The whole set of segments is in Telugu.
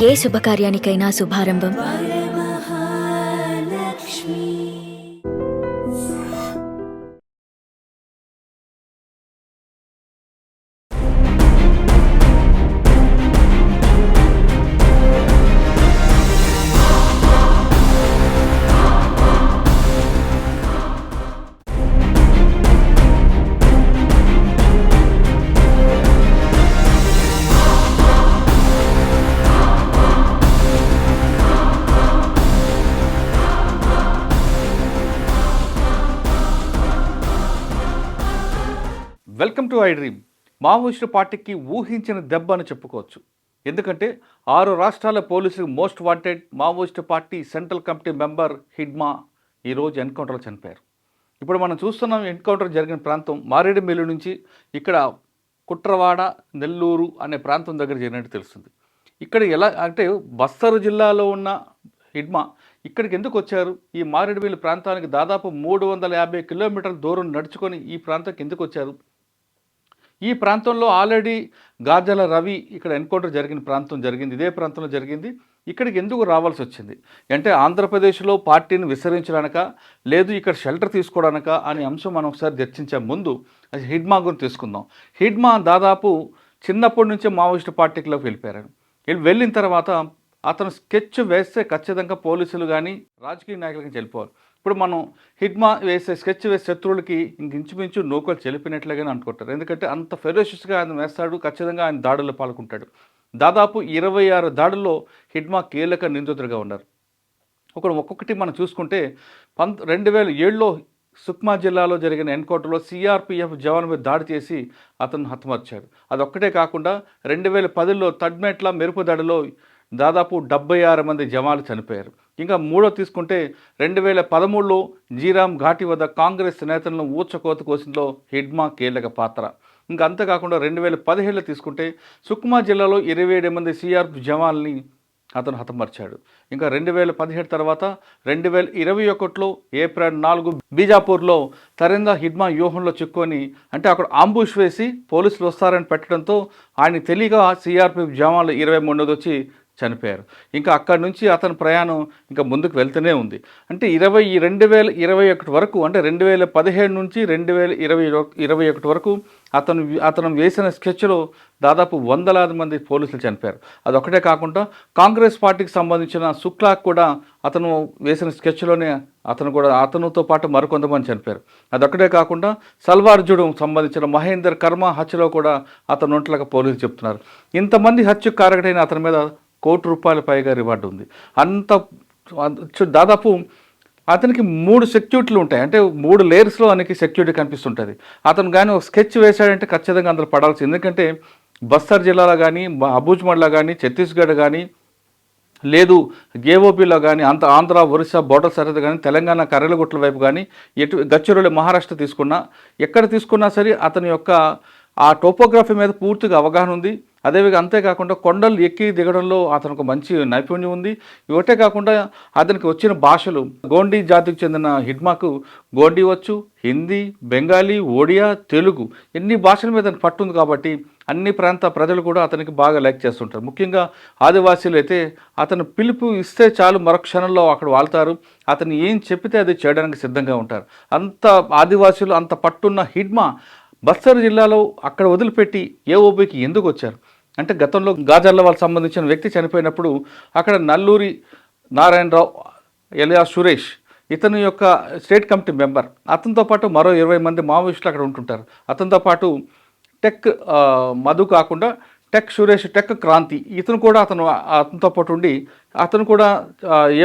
ఏ శుభకార్యానికైనా శుభారంభం welcome to I dream. Maoist పార్టీకి ఊహించిన దెబ్బ అని చెప్పుకోవచ్చు. ఎందుకంటే 6 రాష్ట్రాల పోలీసులు most wanted Maoist party central committee member Hidma ఈరోజు ఎన్కౌంటర్లో చనిపోయారు. ఇప్పుడు మనం చూస్తున్నాం ఎన్కౌంటర్ జరిగిన ప్రాంతం మారేడుమిల్లి నుంచి ఇక్కడ కుట్రవాడ నెల్లూరు అనే ప్రాంతం దగ్గర జరిగినట్టు తెలుస్తుంది. ఇక్కడ ఎలా అంటే బస్తరు జిల్లాలో ఉన్న హిడ్మా ఇక్కడికి ఎందుకు వచ్చారు? ఈ మారేడుమిల్లి ప్రాంతానికి దాదాపు 350 కిలోమీటర్ల దూరం నడుచుకొని ఈ ప్రాంతానికి ఎందుకు వచ్చారు? ఈ ప్రాంతంలో ఆల్రెడీ గాజల రవి ఇక్కడ ఎన్కౌంటర్ జరిగిన ప్రాంతం జరిగింది, ఇదే ప్రాంతంలో జరిగింది. ఇక్కడికి ఎందుకు రావాల్సి వచ్చింది అంటే ఆంధ్రప్రదేశ్లో పార్టీని విస్తరించడానిక, లేదు ఇక్కడ షెల్టర్ తీసుకోవడానిక అనే అంశం మనం ఒకసారి చర్చించే ముందు హిడ్మా గురించి తీసుకుందాం. హిడ్మా దాదాపు చిన్నప్పటి నుంచే మావోయిస్టు పార్టీలోకి వెళ్ళిపోయారు. వెళ్ళిన తర్వాత అతను స్కెచ్ వేస్తే ఖచ్చితంగా పోలీసులు కానీ రాజకీయ నాయకులకి వెళ్ళిపోవాలి. ఇప్పుడు మనం హిడ్మా స్కెచ్ వేసే శత్రువులకి ఇంచుమించు నూకలు చెలిపినట్లుగానే అనుకుంటారు. ఎందుకంటే అంత ఫెరోషియస్గా ఆయన వేస్తాడు, ఖచ్చితంగా ఆయన దాడుల్లో పాల్గొంటాడు. దాదాపు 26 దాడుల్లో హిడ్మా కీలక నిందితుడిగా ఉన్నారు. ఒక్కొక్కటి మనం చూసుకుంటే 2007లో సుక్మా జిల్లాలో జరిగిన ఎన్కౌంటర్లో సిఆర్పిఎఫ్ జవాన్ మీద దాడి చేసి అతను హతమార్చాడు. అదొక్కటే కాకుండా 2010లో తడ్మెట్ల మెరుపు దాడిలో దాదాపు 76 మంది జవాన్లు చనిపోయారు. ఇంకా మూడో తీసుకుంటే 2013లో జీరాం ఘాటి వద్ద కాంగ్రెస్ నేతలను ఊచకోత కోసిందో హిడ్మా కీలక పాత్ర. ఇంకా అంతేకాకుండా 2017లో తీసుకుంటే సుక్మా జిల్లాలో 27 మంది సిఆర్పి జవాన్లని అతను హతమార్చాడు. ఇంకా 2017 తర్వాత 2021లో ఏప్రిల్ 4 బీజాపూర్లో తరేందా హిడ్మా వ్యూహంలో చిక్కుకొని అంటే అక్కడ ఆంబుష్ వేసి పోలీసులు వస్తారని పెట్టడంతో ఆయన తెలియగా సిఆర్పిఎఫ్ జవాన్లు 23 వచ్చి చనిపోయారు. ఇంకా అక్కడి నుంచి అతని ప్రయాణం ఇంకా ముందుకు వెళ్తూనే ఉంది. అంటే 2021 వరకు అంటే 2017 నుంచి 2021 వరకు అతను వేసిన స్కెచ్లో దాదాపు 100 మంది పోలీసులు చనిపోయారు. అదొక్కటే కాకుండా కాంగ్రెస్ పార్టీకి సంబంధించిన శుక్లాక్ కూడా అతను వేసిన స్కెచ్లోనే అతనుతో పాటు మరికొంతమంది చనిపోయారు. అదొక్కటే కాకుండా సల్వార్జుడు సంబంధించిన మహేందర్ కర్మ హత్యలో కూడా అతను ఒంట్లగా పోలీసులు చెప్తున్నారు. ఇంతమంది హత్యకు కారకుడైన అతని మీద ₹1,00,00,000 పైగా రివార్డు ఉంది. దాదాపు అతనికి 3 సెక్యూరిటీలు ఉంటాయి. అంటే 3 లేయర్స్లో అతనికి సెక్యూరిటీ కనిపిస్తుంటుంది. అతను కానీ ఒక స్కెచ్ వేశాడంటే ఖచ్చితంగా అందులో పడాల్సింది. ఎందుకంటే బస్తర్ జిల్లాలో కానీ, అబూజ్మడ్లో కానీ, ఛత్తీస్గఢ్ కానీ, లేదు ఏఓబీలో కానీ, ఆంధ్ర ఒరిస్సా బోర్డర్ సరిహద్దు కానీ, తెలంగాణ కర్రెలగుట్ల వైపు కానీ, గచ్చిరోలి మహారాష్ట్ర తీసుకున్నా, ఎక్కడ తీసుకున్నా సరే అతని యొక్క ఆ టోపోగ్రఫీ మీద పూర్తిగా అవగాహన ఉంది. అదేవిధంగా అంతేకాకుండా కొండలు ఎక్కి దిగడంలో అతనికి మంచి నైపుణ్యం ఉంది. ఇవటే కాకుండా అతనికి వచ్చిన భాషలు గోండీ జాతికి చెందిన హిడ్మాకు గోండీ వచ్చు, హిందీ, బెంగాలీ, ఒడియా, తెలుగు ఎన్ని భాషల మీద పట్టుంది. కాబట్టి అన్ని ప్రాంత ప్రజలు కూడా అతనికి బాగా లైక్ చేస్తుంటారు. ముఖ్యంగా ఆదివాసీలు అయితే అతను పిలుపు ఇస్తే చాలు మరుక్షణంలో అక్కడ వాళ్తారు. అతను ఏం చెప్పితే అది చేయడానికి సిద్ధంగా ఉంటారు. అంత ఆదివాసీలు అంత పట్టున్న హిడ్మా బస్తర్ జిల్లాలో అక్కడ వదిలిపెట్టి ఏఓబీకి ఎందుకు వచ్చారు అంటే గతంలో గాజర్ల వాళ్ళకి సంబంధించిన వ్యక్తి చనిపోయినప్పుడు అక్కడ నల్లూరి నారాయణరావు ఎలియా సురేష్ ఇతని యొక్క స్టేట్ కమిటీ మెంబర్, అతనితో పాటు మరో 20 మంది మావోయిస్టులు అక్కడ ఉంటుంటారు. అతనితో పాటు టెక్ మధు కాకుండా టెక్ సురేష్, టెక్ క్రాంతి ఇతను కూడా అతనితో పాటు ఉండి అతను కూడా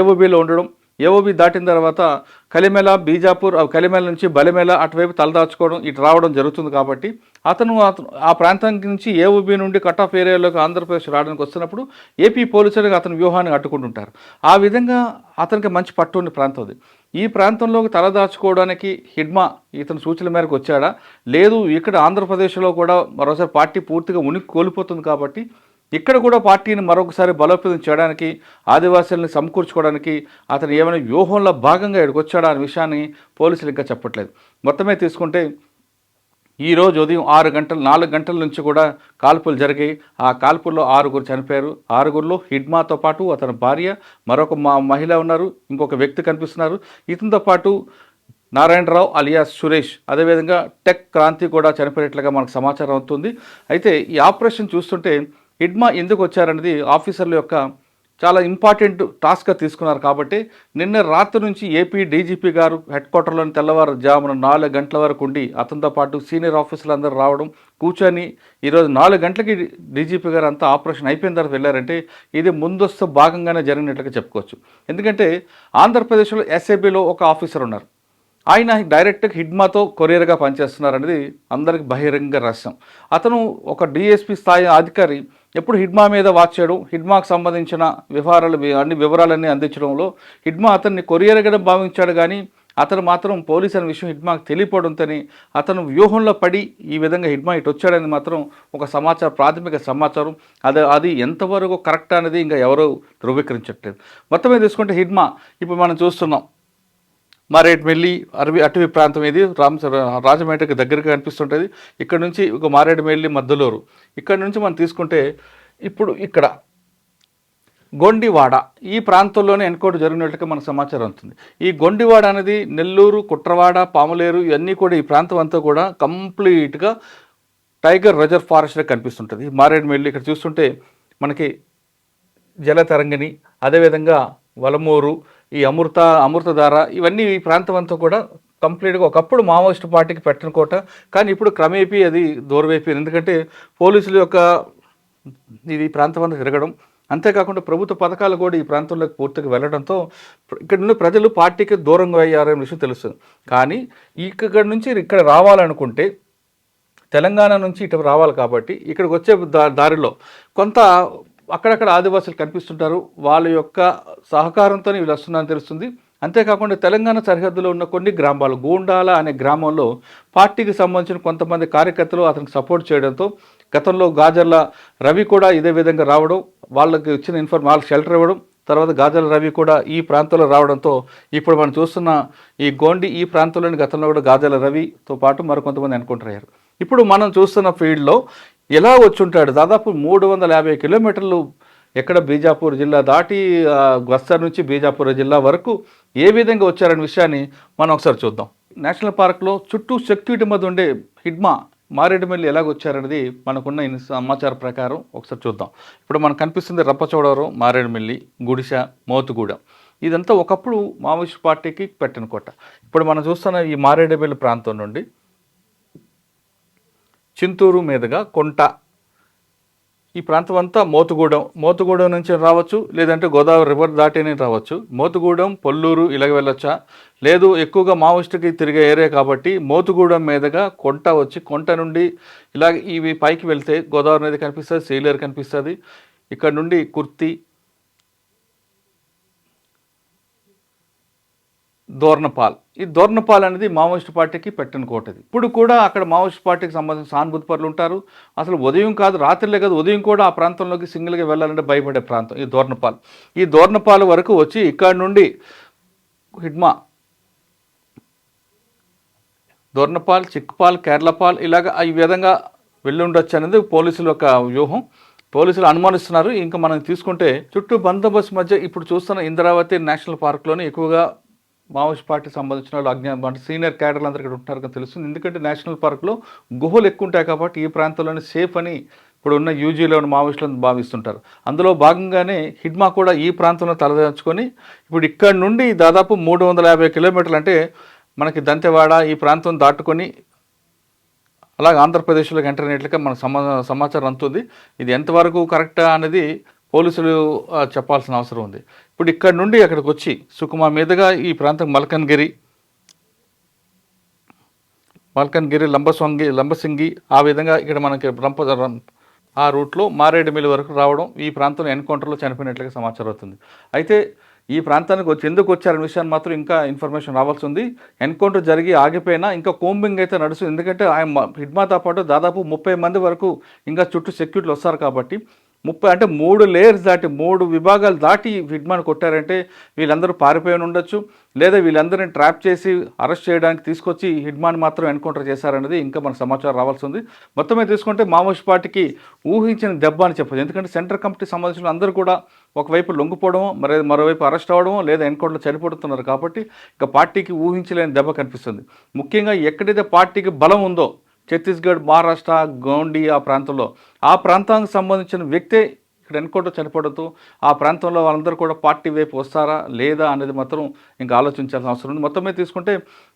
ఏఓబీలో ఉండడం. ఏఓబీ దాటిన తర్వాత కలిమెల, బీజాపూర్, కలిమెల నుంచి బలిమెల అటువైపు తలదాచుకోవడం ఇటు రావడం జరుగుతుంది. కాబట్టి అతను ఆ ప్రాంతం నుంచి ఏఓబీ నుండి కట్ ఆఫ్ ఏరియాలోకి ఆంధ్రప్రదేశ్ రావడానికి వస్తున్నప్పుడు ఏపీ పోలీసులకు అతని వ్యూహాన్ని అడ్డుకుంటుంటారు. ఆ విధంగా అతనికి మంచి పట్టు ఉన్న ప్రాంతం అది. ఈ ప్రాంతంలోకి తలదాచుకోవడానికి హిడ్మా ఇతని సూచనల మేరకు వచ్చాడా, లేదు ఇక్కడ ఆంధ్రప్రదేశ్లో కూడా మరోసారి పార్టీ పూర్తిగా ఉనికి కోల్పోతుంది కాబట్టి ఇక్కడ కూడా పార్టీని మరొకసారి బలోపేతం చేయడానికి, ఆదివాసీలను సమకూర్చుకోవడానికి అతను ఏమైనా వ్యూహంలో భాగంగా ఇక్కడికి వచ్చాడా అనే విషయాన్ని పోలీసులు ఇంకా చెప్పట్లేదు. మొత్తమే తీసుకుంటే ఈరోజు ఉదయం 4 గంటల నుంచి కూడా కాల్పులు జరిగాయి. ఆ కాల్పుల్లో 6 చనిపోయారు. 6లో హిడ్మాతో పాటు అతని భార్య, మరొక మహిళ ఉన్నారు, ఇంకొక వ్యక్తి కనిపిస్తున్నారు. ఇతనితో పాటు నారాయణరావు అలియాస్ సురేష్, అదేవిధంగా టెక్ క్రాంతి కూడా చనిపోయినట్లుగా మనకు సమాచారం అవుతుంది. అయితే ఈ ఆపరేషన్ చూస్తుంటే హిడ్మా ఎందుకు వచ్చారనేది ఆఫీసర్ల యొక్క చాలా ఇంపార్టెంట్ టాస్క్గా తీసుకున్నారు. కాబట్టి నిన్న రాత్రి నుంచి ఏపీ డీజీపీ గారు హెడ్ క్వార్టర్లోని తెల్లవారుజామున 4 గంటల వరకు ఉండి అతనితో పాటు సీనియర్ ఆఫీసర్లు అందరూ రావడం, కూర్చొని ఈరోజు 4 గంటలకి డీజీపీ గారు అంతా ఆపరేషన్ అయిపోయిన తర్వాత వెళ్ళారంటే ఇది ముందస్తు భాగంగానే జరిగినట్లుగా చెప్పుకోవచ్చు. ఎందుకంటే ఆంధ్రప్రదేశ్లో ఎస్ఏబీలో ఒక ఆఫీసర్ ఉన్నారు. ఆయన డైరెక్ట్గా హిడ్మాతో కొరియర్గా పనిచేస్తున్నారనేది అందరికి బహిరంగ రహస్యం. అతను ఒక డిఎస్పీ స్థాయి అధికారి. ఎప్పుడు హిడ్మా మీద వాచ్ చేయడం, హిడ్మాకు సంబంధించిన వివరాలన్నీ అందించడంలో హిడ్మా అతన్ని కొరియర్గా భావించాడు. కానీ అతను మాత్రం పోలీస్ అనే విషయం హిడ్మాకు తెలియపడంతోని అతను వ్యూహంలో పడి ఈ విధంగా హిడ్మా ఇటు వచ్చాడని మాత్రం ఒక ప్రాథమిక సమాచారం. అది ఎంతవరకు కరెక్ట్ అనేది ఇంకా ఎవరూ ధృవీకరించట్లేదు. మొత్తం మీద తీసుకుంటే హిడ్మా ఇప్పుడు మనం చూస్తున్నాం మారేడుమిల్లి అటవీ ప్రాంతం, ఇది రాజమండ్రికి దగ్గరగా కనిపిస్తుంటుంది. ఇక్కడ నుంచి ఒక మారేడుమిల్లి మద్దలూరు, ఇక్కడ నుంచి మనం తీసుకుంటే ఇప్పుడు ఇక్కడ గొండివాడ ఈ ప్రాంతంలోనే ఎన్కౌంటర్ జరిగినట్లుగా మనకు సమాచారం అవుతుంది. ఈ గొండివాడ అనేది నెల్లూరు, కుట్రవాడ, పాములేరు ఇవన్నీ కూడా ఈ ప్రాంతం అంతా కూడా కంప్లీట్గా టైగర్ రిజర్వ్ ఫారెస్ట్గా కనిపిస్తుంటుంది. మారేడుమిల్లి ఇక్కడ చూస్తుంటే మనకి జలతరంగిణి, అదేవిధంగా వలమూరు, ఈ అమృతధార ఇవన్నీ ఈ ప్రాంతం అంతా కూడా కంప్లీట్గా ఒకప్పుడు మావోయిస్టు పార్టీకి పెట్టిన కోట. కానీ ఇప్పుడు క్రమేపీ అది దూరమైపోయింది. ఎందుకంటే పోలీసుల యొక్క ఇది ప్రాంతం అంతా తిరగడం, అంతేకాకుండా ప్రభుత్వ పథకాలు కూడా ఈ ప్రాంతంలోకి పూర్తిగా వెళ్ళడంతో ఇక్కడ ఉన్న ప్రజలు పార్టీకి దూరంగా అయ్యారనే విషయం తెలుస్తుంది. కానీ ఇక్కడ నుంచి ఇక్కడ రావాలనుకుంటే తెలంగాణ నుంచి ఇటు రావాలి. కాబట్టి ఇక్కడికి వచ్చే దారిలో కొంత అక్కడక్కడ ఆదివాసులు కనిపిస్తుంటారు. వాళ్ళ యొక్క సహకారంతో వీళ్ళు వస్తున్నారని తెలుస్తుంది. అంతేకాకుండా తెలంగాణ సరిహద్దులో ఉన్న కొన్ని గ్రామాలు, గూండాల అనే గ్రామంలో పార్టీకి సంబంధించిన కొంతమంది కార్యకర్తలు అతనికి సపోర్ట్ చేయడంతో గతంలో గాజర్ల రవి కూడా ఇదే విధంగా రావడం, వాళ్ళకి ఇచ్చిన వాళ్ళకి షెల్టర్ ఇవ్వడం, తర్వాత గాజర్ల రవి కూడా ఈ ప్రాంతంలో రావడంతో ఇప్పుడు మనం చూస్తున్న ఈ గోండి ఈ ప్రాంతంలోని గతంలో కూడా గాజర్ల రవితో పాటు మరికొంతమంది ఎన్కౌంటర్ అయ్యారు. ఇప్పుడు మనం చూస్తున్న ఫీల్డ్లో ఎలా వచ్చుంటాడు, దాదాపు 350 కిలోమీటర్లు ఎక్కడ బీజాపూర్ జిల్లా దాటి బస్తర్ నుంచి బీజాపూర్ జిల్లా వరకు ఏ విధంగా వచ్చారనే విషయాన్ని మనం ఒకసారి చూద్దాం. నేషనల్ పార్క్లో చుట్టూ సెక్యూరిటీ మధ్య ఉండే హిడ్మా మారేడుమిల్లి ఎలాగొచ్చారనేది మనకున్న సమాచారం ప్రకారం ఒకసారి చూద్దాం. ఇప్పుడు మనకు కనిపిస్తుంది రంపచోడవరం, మారేడుమిల్లి, గుడిస, మోతుగూడెం. ఇదంతా ఒకప్పుడు మావోయిస్ట్ పార్టీకి పెట్టిన కోట. ఇప్పుడు మనం చూస్తున్న ఈ మారేడుమిల్లి ప్రాంతం నుండి చింతూరు మీదుగా కొంట ఈ ప్రాంతం అంతా మోతుగూడెం నుంచి రావచ్చు, లేదంటే గోదావరి రివర్ దాటినే రావచ్చు. మోతుగూడెం, పొల్లూరు ఇలాగ వెళ్ళొచ్చా, లేదు ఎక్కువగా మావోయిస్టుకి తిరిగే ఏరియా కాబట్టి మోతుగూడెం మీదుగా కొంట వచ్చి కొంట నుండి ఇలాగ ఇవి పైకి వెళ్తే గోదావరి నది కనిపిస్తుంది, సీలేరు కనిపిస్తుంది. ఇక్కడ నుండి కుర్తి, దోర్నపాల్. ఈ దోర్నపాల్ అనేది మావోయిస్ట్ పార్టీకి పెట్టిన కోటది. ఇప్పుడు కూడా అక్కడ మావోయిస్ట్ పార్టీకి సంబంధించిన సానుభూతి పరులు ఉంటారు. అసలు ఉదయం కాదు, రాత్రిలే కాదు, ఉదయం కూడా ఆ ప్రాంతంలోకి సింగిల్గా వెళ్ళాలంటే భయపడే ప్రాంతం ఈ దోర్నపాల్. ఈ దోర్నపాల్ వరకు వచ్చి ఇక్కడ నుండి హిడ్మా దోర్నపాల్, చిక్పాల్, కేరళపాల్ ఇలాగ ఈ విధంగా వెళ్ళి ఉండొచ్చు అనేది పోలీసుల యొక్క వ్యూహం. పోలీసులు అనుమానిస్తున్నారు. ఇంకా మనం తీసుకుంటే చుట్టూ బందోబస్తు మధ్య ఇప్పుడు చూస్తున్న ఇంద్రావతి నేషనల్ పార్క్లోనే ఎక్కువగా మావోయిస్ట్ పార్టీకి సంబంధించిన వాళ్ళు అంటే సీనియర్ క్యాడర్లు అందరూ ఇక్కడ ఉంటారు తెలుస్తుంది. ఎందుకంటే నేషనల్ పార్క్లో గుహలు ఎక్కువ ఉంటాయి కాబట్టి ఈ ప్రాంతంలోనే సేఫ్ అని ఇప్పుడు ఉన్న యూజీలో ఉన్న మావోయిస్టులను భావిస్తుంటారు. అందులో భాగంగానే హిడ్మా కూడా ఈ ప్రాంతంలో తలదాచుకొని ఇప్పుడు ఇక్కడ నుండి దాదాపు 350 కిలోమీటర్లు అంటే మనకి దంతెవాడ ఈ ప్రాంతం దాటుకొని అలాగే ఆంధ్రప్రదేశ్లోకి ఎంటర్ అయినట్లుగా మన సమాచారం అందుతుంది. ఇది ఎంతవరకు కరెక్టా అనేది పోలీసులు చెప్పాల్సిన అవసరం ఉంది. ఇప్పుడు ఇక్కడ నుండి అక్కడికి వచ్చి సుకుమా మీదుగా ఈ ప్రాంతం మల్కన్గిరి, లంబసింగి ఆ విధంగా ఇక్కడ మనకి ఆ రూట్లో మారేడుమిల్లి వరకు రావడం, ఈ ప్రాంతంలో ఎన్కౌంటర్లో చనిపోయినట్లుగా సమాచారం అవుతుంది. అయితే ఈ ప్రాంతానికి వచ్చి ఎందుకు వచ్చారనే విషయాన్ని మాత్రం ఇంకా ఇన్ఫర్మేషన్ రావాల్సి ఉంది. ఎన్కౌంటర్ జరిగి ఆగిపోయినా ఇంకా కోంబింగ్ అయితే నడుస్తుంది. ఎందుకంటే ఆయన హిడ్మాతో పాటు దాదాపు 30 మంది వరకు ఇంకా చుట్టూ సెక్యూరిటీలు వస్తారు కాబట్టి అంటే 3 లేయర్స్ దాటి 3 విభాగాలు దాటి హిడ్మాన్ కొట్టారంటే వీళ్ళందరూ పారిపోయి ఉండొచ్చు, లేదా వీళ్ళందరినీ ట్రాప్ చేసి అరెస్ట్ చేయడానికి తీసుకొచ్చి హిడ్మాన్ మాత్రం ఎన్కౌంటర్ చేశారన్నది ఇంకా మనకు సమాచారం రావాల్సి ఉంది. మొత్తమే తీసుకుంటే మావోయిస్ట్ పార్టీకి ఊహించిన దెబ్బ అని చెప్పచ్చు. ఎందుకంటే సెంట్రల్ కమిటీ సంబంధించిన అందరూ కూడా ఒకవైపు లొంగిపోవడం, మరోవైపు అరెస్ట్ అవ్వడం, లేదా ఎన్కౌంటర్లో చనిపోతున్నారు. కాబట్టి ఇక పార్టీకి ఊహించలేని దెబ్బ కనిపిస్తుంది. ముఖ్యంగా ఎక్కడైతే పార్టీకి బలం ఉందో ఛత్తీస్గఢ్, మహారాష్ట్ర, గోండి ఆ ప్రాంతంలో, ఆ ప్రాంతానికి సంబంధించిన వ్యక్తే ఇక్కడ ఎన్కౌంటర్ చనిపోవడంతో ఆ ప్రాంతంలో వాళ్ళందరూ కూడా పార్టీ వైపు వస్తారా లేదా అనేది మాత్రం ఇంకా ఆలోచించాల్సిన అవసరం ఉంది. మొత్తం మీద తీసుకుంటే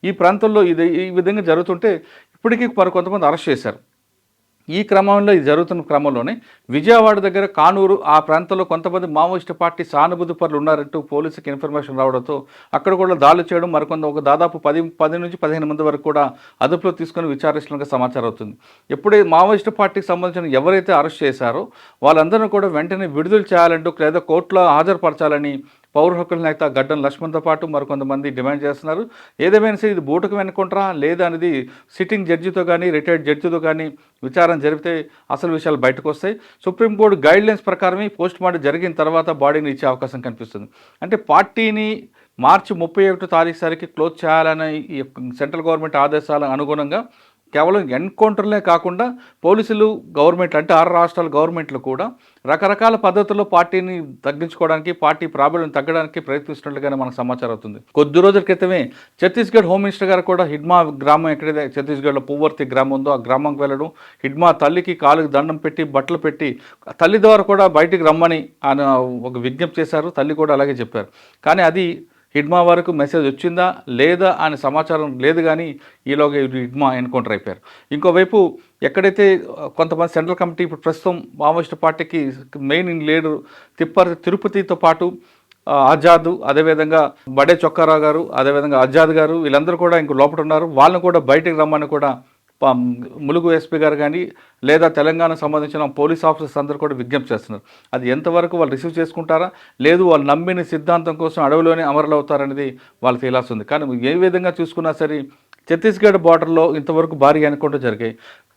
ఈ ప్రాంతంలో ఈ విధంగా జరుగుతుంటే ఇప్పటికీ కొంతమంది అరెస్ట్ చేశారు. ఈ క్రమంలో ఇది జరుగుతున్న క్రమంలోనే విజయవాడ దగ్గర కానూరు ఆ ప్రాంతంలో కొంతమంది మావోయిస్టు పార్టీ సానుభూతి పరులు ఉన్నారంటూ పోలీసుకి ఇన్ఫర్మేషన్ రావడంతో అక్కడ కూడా దాడులు చేయడం, ఒక దాదాపు 10 నుంచి 15 మంది వరకు కూడా అదుపులో తీసుకొని విచారిస్తున్నట్టుగా సమాచారం అవుతుంది. ఎప్పుడైతే మావోయిస్టు పార్టీకి సంబంధించిన ఎవరైతే అరెస్ట్ చేశారో వాళ్ళందరినీ కూడా వెంటనే విడుదల చేయాలంటూ లేదా కోర్టులో హాజరుపరచాలని పౌర హక్కుల నేత గడ్డం లక్ష్మణ్తో పాటు మరికొంతమంది డిమాండ్ చేస్తున్నారు. ఏదేమైనా సరే ఇది బూటకు వెనుకుంటారా లేదా అనేది సిట్టింగ్ జడ్జితో కానీ రిటైర్డ్ జడ్జితో కానీ విచారణ జరిపితే అసలు విషయాలు బయటకు వస్తాయి. సుప్రీంకోర్టు గైడ్లైన్స్ ప్రకారమే పోస్ట్ మార్టం జరిగిన తర్వాత బాడీని ఇచ్చే అవకాశం కనిపిస్తుంది. అంటే పార్టీని మార్చి 31 తారీఖు సరికి క్లోజ్ చేయాలని ఈ సెంట్రల్ గవర్నమెంట్ ఆదేశాల అనుగుణంగా కేవలం ఎన్కౌంటర్లే కాకుండా పోలీసులు, గవర్నమెంట్ అంటే 6 రాష్ట్రాల గవర్నమెంట్లు కూడా రకరకాల పద్ధతుల్లో పార్టీని తగ్గించుకోవడానికి, పార్టీ ప్రాబల్యం తగ్గడానికి ప్రయత్నిస్తున్నట్లుగానే మనకు సమాచారం అవుతుంది. కొద్ది రోజుల క్రితమే ఛత్తీస్గఢ్ హోమ్ మినిస్టర్ గారు కూడా హిడ్మా గ్రామం ఎక్కడైతే ఛత్తీస్గఢ్లో పువ్వర్తి గ్రామం ఉందో ఆ గ్రామంకి వెళ్ళడం, హిడ్మా తల్లికి కాలుకి దండం పెట్టి బట్టలు పెట్టి తల్లి ద్వారా కూడా బయటికి రమ్మని ఆయన ఒక విజ్ఞప్తి చేశారు. తల్లి కూడా అలాగే చెప్పారు. కానీ అది హిడ్మా వరకు మెసేజ్ వచ్చిందా లేదా అనే సమాచారం లేదు. కానీ ఈలోగా హిడ్మా ఎన్కౌంటర్ అయిపోయారు. ఇంకోవైపు ఎక్కడైతే కొంతమంది సెంట్రల్ కమిటీ ఇప్పుడు ప్రస్తుతం మావోయిస్ట్ పార్టీకి మెయిన్ లీడర్ తిరుపతితో పాటు ఆజాద్, అదేవిధంగా బడే చొక్కారావు గారు, అదేవిధంగా ఆజాద్ గారు వీళ్ళందరూ కూడా ఇంకో లోపల ఉన్నారు. వాళ్ళని కూడా బయటికి రమ్మని కూడా ములుగు ఎస్పీ గారు కానీ లేదా తెలంగాణకు సంబంధించిన పోలీస్ ఆఫీసర్స్ అందరూ కూడా విజ్ఞప్తి చేస్తున్నారు. అది ఎంతవరకు వాళ్ళు రిసీవ్ చేసుకుంటారా లేదు వాళ్ళు నమ్మిన సిద్ధాంతం కోసం అడవిలోనే అమరులు అవుతారనేది వాళ్ళు తేలాల్సింది. కానీ ఏ విధంగా చూసుకున్నా సరే ఛత్తీస్గఢ్ బార్డర్లో ఇంతవరకు భారీ ఎన్కౌంటర్ జరిగాయి.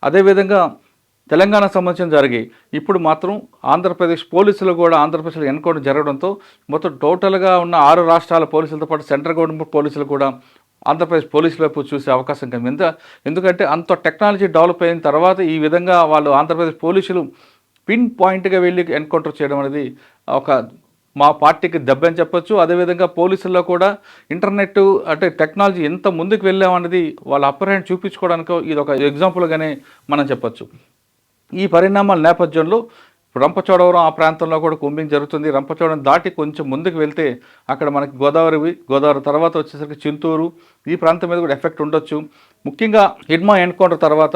అదేవిధంగా తెలంగాణకు సంబంధించిన జరిగాయి. ఇప్పుడు మాత్రం ఆంధ్రప్రదేశ్ పోలీసులు కూడా ఆంధ్రప్రదేశ్లో ఎన్కౌంటర్ జరగడంతో మొత్తం టోటల్గా ఉన్న 6 రాష్ట్రాల పోలీసులతో పాటు సెంట్రల్ గవర్నమెంట్ పోలీసులు కూడా ఆంధ్రప్రదేశ్ పోలీసుల వైపు చూసే అవకాశం కలిగింది. ఎందుకంటే అంత టెక్నాలజీ డెవలప్ అయిన తర్వాత ఈ విధంగా వాళ్ళు ఆంధ్రప్రదేశ్ పోలీసులు పిన్ పాయింట్గా వెళ్ళి ఎన్కౌంటర్ చేయడం అనేది మా పార్టీకి దెబ్బ అని చెప్పొచ్చు. అదేవిధంగా పోలీసుల్లో కూడా ఇంటర్నెట్ అంటే టెక్నాలజీ ఎంత ముందుకు వెళ్ళామనేది వాళ్ళ అప్పర్ హ్యాండ్ చూపించుకోవడానికి ఇది ఒక ఎగ్జాంపుల్గానే మనం చెప్పొచ్చు. ఈ పరిణామాల నేపథ్యంలో రంపచోడవరం ఆ ప్రాంతంలో కూడా కుంబింగ్ జరుగుతుంది. రంపచోడవరం దాటి కొంచెం ముందుకు వెళ్తే అక్కడ మనకి గోదావరి తర్వాత వచ్చేసరికి చింతూరు ఈ ప్రాంతం మీద కూడా ఎఫెక్ట్ ఉండొచ్చు. ముఖ్యంగా హిడ్మా ఎన్కౌంటర్ తర్వాత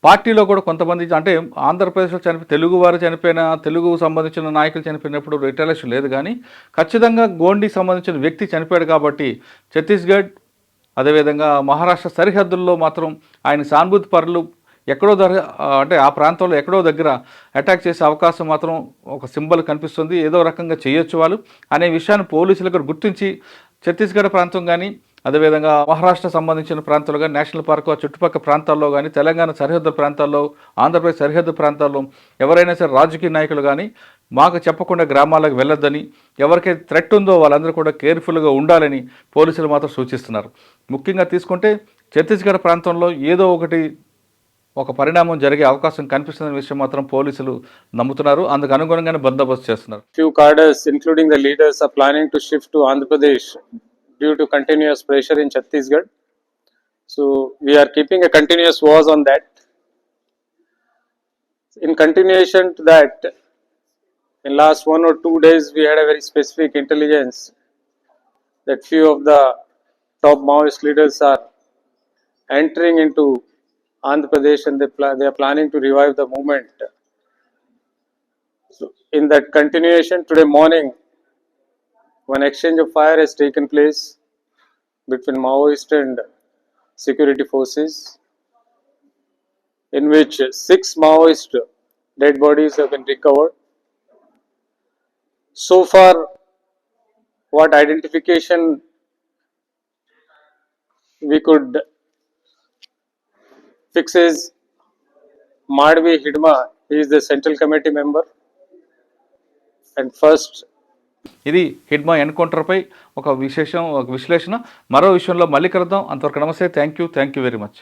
పార్టీలో కూడా కొంతమంది అంటే ఆంధ్రప్రదేశ్లో తెలుగు సంబంధించిన నాయకులు చనిపోయినప్పుడు రిటైలేషన్ లేదు. కానీ ఖచ్చితంగా గోండికి సంబంధించిన వ్యక్తి చనిపోయాడు కాబట్టి ఛత్తీస్గఢ్ అదేవిధంగా మహారాష్ట్ర సరిహద్దుల్లో మాత్రం ఆయన సానుభూతి పరులు అంటే ఆ ప్రాంతంలో ఎక్కడో దగ్గర అటాక్ చేసే అవకాశం మాత్రం ఒక సింబల్ కనిపిస్తుంది. ఏదో రకంగా చేయొచ్చు వాళ్ళు అనే విషయాన్ని పోలీసులకు గుర్తించి ఛత్తీస్గఢ్ ప్రాంతం కానీ అదేవిధంగా మహారాష్ట్ర సంబంధించిన ప్రాంతాలు కానీ నేషనల్ పార్క్ చుట్టుపక్కల ప్రాంతాల్లో కానీ తెలంగాణ సరిహద్దు ప్రాంతాల్లో ఆంధ్రప్రదేశ్ సరిహద్దు ప్రాంతాల్లో ఎవరైనా సరే రాజకీయ నాయకులు కానీ మాకు చెప్పకుండా గ్రామాలకు వెళ్ళొద్దని, ఎవరికైతే థ్రెట్ ఉందో వాళ్ళందరూ కూడా కేర్ఫుల్గా ఉండాలని పోలీసులు మాత్రం సూచిస్తున్నారు. ముఖ్యంగా తీసుకుంటే ఛత్తీస్గఢ్ ప్రాంతంలో ఏదో ఒక పరిణామం జరిగే అవకాశం కనిపిస్తున్న విషయం మాత్రం పోలీసులు నమ్ముతున్నారు. అందుకు అనుగుణంగానే బందోబస్తు చేస్తున్నారు. Few cadres, including the leaders, are planning to shift to Andhra Pradesh due to continuous pressure in Chhattisgarh. So we are keeping a continuous watch on that. In continuation to that, in last 1 or 2 days, we had a very specific intelligence that few of the top Maoist leaders are entering into Andhra Pradesh and they are planning to revive the movement. So in that continuation, today morning, one exchange of fire has taken place between Maoist and security forces, in which 6 Maoist dead bodies have been recovered. So far, what identification we could fix is Madhvi Hidma. He is the central committee member. and first. ఇది హిడ్మా ఎన్కౌంటర్పై ఒక విశేషం, ఒక విశ్లేషణ. మరో విషయంలో మళ్ళీ కలుద్దాం. అంతవరకు నమస్తే. Thank you very much.